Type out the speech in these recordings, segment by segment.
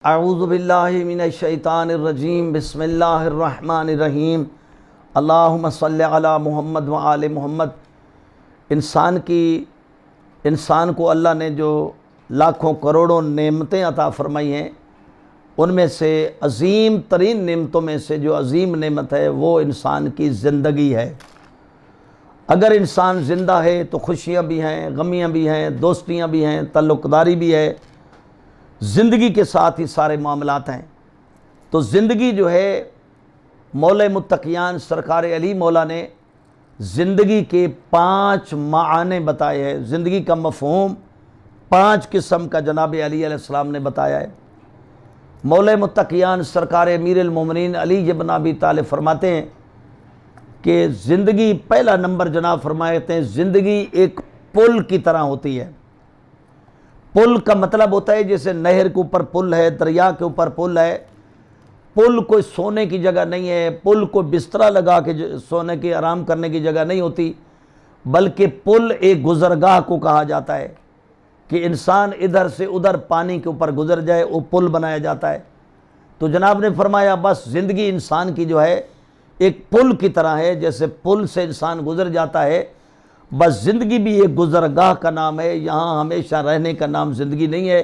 اعوذ باللہ من الشیطان الرجیم بسم اللہ الرحمن الرحیم اللہم صلی علی محمد وآل محمد۔ انسان کو اللہ نے جو لاکھوں کروڑوں نعمتیں عطا فرمائی ہیں، ان میں سے عظیم ترین نعمتوں میں سے جو عظیم نعمت ہے وہ انسان کی زندگی ہے۔ اگر انسان زندہ ہے تو خوشیاں بھی ہیں، غمیاں بھی ہیں، دوستیاں بھی ہیں، تعلق داری بھی ہے، زندگی کے ساتھ ہی سارے معاملات ہیں۔ تو زندگی جو ہے مولا متقیان سرکار علی مولا نے زندگی کے 5 معنی بتائے ہیں۔ زندگی کا مفہوم 5 قسم کا جناب علی علیہ السلام نے بتایا ہے۔ مولا متقیان سرکار امیر المومنین علی بن ابی طالب فرماتے ہیں کہ زندگی پہلا نمبر جناب فرماتے ہیں، زندگی ایک پل کی طرح ہوتی ہے۔ پل کا مطلب ہوتا ہے جیسے نہر کے اوپر پل ہے، دریا کے اوپر پل ہے۔ پل کوئی سونے کی جگہ نہیں ہے، پل کو بستر لگا کے سونے کی آرام کرنے کی جگہ نہیں ہوتی، بلکہ پل ایک گزرگاہ کو کہا جاتا ہے کہ انسان ادھر سے ادھر پانی کے اوپر گزر جائے، وہ پل بنایا جاتا ہے۔ تو جناب نے فرمایا بس زندگی انسان کی جو ہے ایک پل کی طرح ہے، جیسے پل سے انسان گزر جاتا ہے، بس زندگی بھی ایک گزرگاہ کا نام ہے۔ یہاں ہمیشہ رہنے کا نام زندگی نہیں ہے،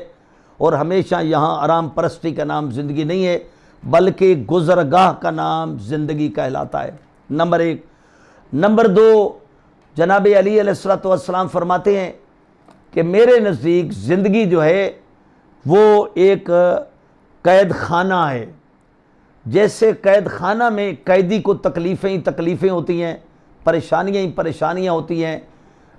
اور ہمیشہ یہاں آرام پرستی کا نام زندگی نہیں ہے، بلکہ گزرگاہ کا نام زندگی کہلاتا ہے۔ نمبر 1۔ نمبر 2، جناب علی علیہ السلام فرماتے ہیں کہ میرے نزدیک زندگی جو ہے وہ ایک قید خانہ ہے۔ جیسے قید خانہ میں قیدی کو تکلیفیں ہی تکلیفیں ہوتی ہیں، پریشانیاں ہی پریشانیاں ہوتی ہیں،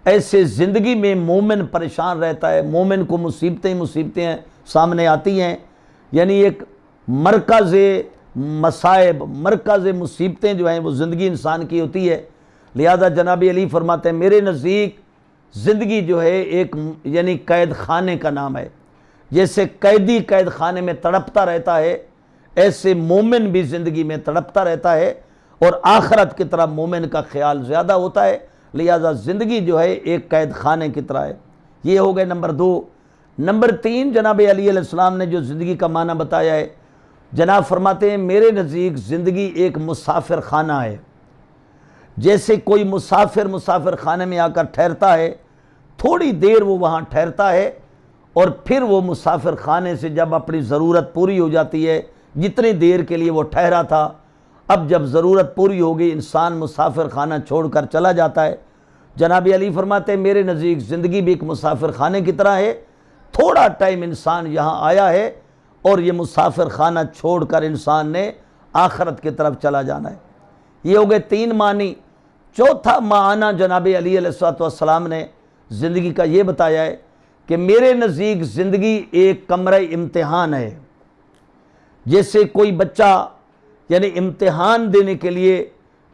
ایسے زندگی میں مومن پریشان رہتا ہے، مومن کو مصیبتیں ہی مصیبتیں سامنے آتی ہیں۔ یعنی ایک مرکز مصائب، مرکز مصیبتیں جو ہیں وہ زندگی انسان کی ہوتی ہے۔ لہذا جناب علی فرماتے ہیں میرے نزدیک زندگی جو ہے ایک یعنی قید خانے کا نام ہے۔ جیسے قیدی قید خانے میں تڑپتا رہتا ہے، ایسے مومن بھی زندگی میں تڑپتا رہتا ہے، اور آخرت کی طرح مومن کا خیال زیادہ ہوتا ہے۔ لہذا زندگی جو ہے ایک قید خانے کی طرح ہے۔ یہ ہو گئے نمبر 2۔ نمبر 3، جناب علی علیہ السلام نے جو زندگی کا معنی بتایا ہے، جناب فرماتے ہیں میرے نزدیک زندگی ایک مسافر خانہ ہے۔ جیسے کوئی مسافر خانے میں آ کر ٹھہرتا ہے، تھوڑی دیر وہ وہاں ٹھہرتا ہے، اور پھر وہ مسافر خانے سے جب اپنی ضرورت پوری ہو جاتی ہے، جتنی دیر کے لیے وہ ٹھہرا تھا، اب جب ضرورت پوری ہوگی انسان مسافر خانہ چھوڑ کر چلا جاتا ہے۔ جناب علی فرماتے ہیں میرے نزدیک زندگی بھی ایک مسافر خانے کی طرح ہے۔ تھوڑا ٹائم انسان یہاں آیا ہے، اور یہ مسافر خانہ چھوڑ کر انسان نے آخرت کی طرف چلا جانا ہے۔ یہ ہو گئے 3 معنی۔ چوتھا معنی جناب علی علیہ السلام نے زندگی کا یہ بتایا ہے کہ میرے نزدیک زندگی ایک کمرہ امتحان ہے۔ جیسے کوئی بچہ یعنی امتحان دینے کے لیے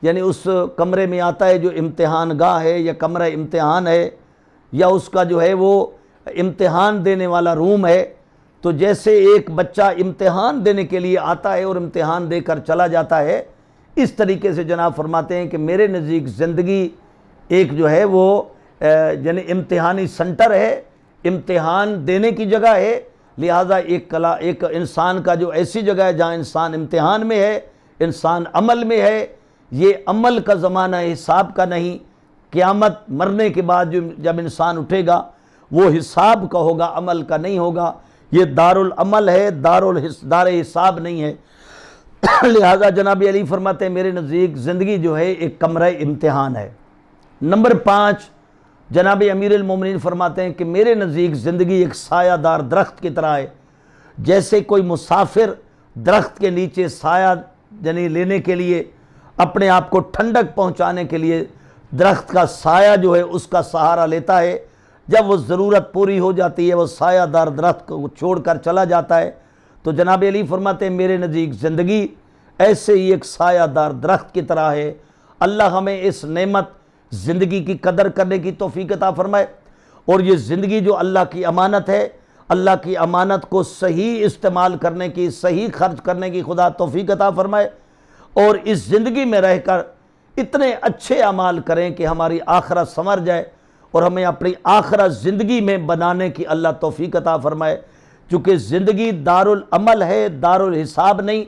یعنی اس کمرے میں آتا ہے جو امتحان گاہ ہے یا کمرہ امتحان ہے، یا اس کا جو ہے وہ امتحان دینے والا روم ہے، تو جیسے ایک بچہ امتحان دینے کے لیے آتا ہے اور امتحان دے کر چلا جاتا ہے، اس طریقے سے جناب فرماتے ہیں کہ میرے نزدیک زندگی ایک جو ہے وہ یعنی امتحانی سنٹر ہے، امتحان دینے کی جگہ ہے۔ لہذا ایک انسان کا جو ایسی جگہ ہے جہاں انسان امتحان میں ہے، انسان عمل میں ہے۔ یہ عمل کا زمانہ حساب کا نہیں، قیامت مرنے کے بعد جب انسان اٹھے گا وہ حساب کا ہوگا، عمل کا نہیں ہوگا۔ یہ دار العمل ہے، دار حساب نہیں ہے۔ لہذا جناب علی فرماتے ہیں میرے نزدیک زندگی جو ہے ایک کمرہ امتحان ہے۔ نمبر 5، جناب امیر المومنین فرماتے ہیں کہ میرے نزدیک زندگی ایک سایہ دار درخت کی طرح ہے۔ جیسے کوئی مسافر درخت کے نیچے سایہ یعنی لینے کے لیے، اپنے آپ کو ٹھنڈک پہنچانے کے لیے درخت کا سایہ جو ہے اس کا سہارا لیتا ہے، جب وہ ضرورت پوری ہو جاتی ہے وہ سایہ دار درخت کو چھوڑ کر چلا جاتا ہے۔ تو جناب علی فرماتے ہیں میرے نزدیک زندگی ایسے ہی ایک سایہ دار درخت کی طرح ہے۔ اللہ ہمیں اس نعمت زندگی کی قدر کرنے کی توفیق عطا فرمائے، اور یہ زندگی جو اللہ کی امانت ہے، اللہ کی امانت کو صحیح استعمال کرنے کی، صحیح خرچ کرنے کی خدا توفیق عطا فرمائے، اور اس زندگی میں رہ کر اتنے اچھے اعمال کریں کہ ہماری آخرت سنور جائے، اور ہمیں اپنی آخرت زندگی میں بنانے کی اللہ توفیق عطا فرمائے۔ چونکہ زندگی دارالعمل ہے، دارالحساب نہیں،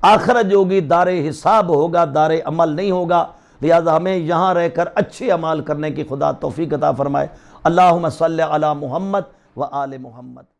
آخرت جو ہوگی دار حساب ہوگا، دار عمل نہیں ہوگا۔ لہذا ہمیں یہاں رہ کر اچھے اعمال کرنے کی خدا توفیق عطا فرمائے۔ اللہم صلی علی محمد و آل محمد۔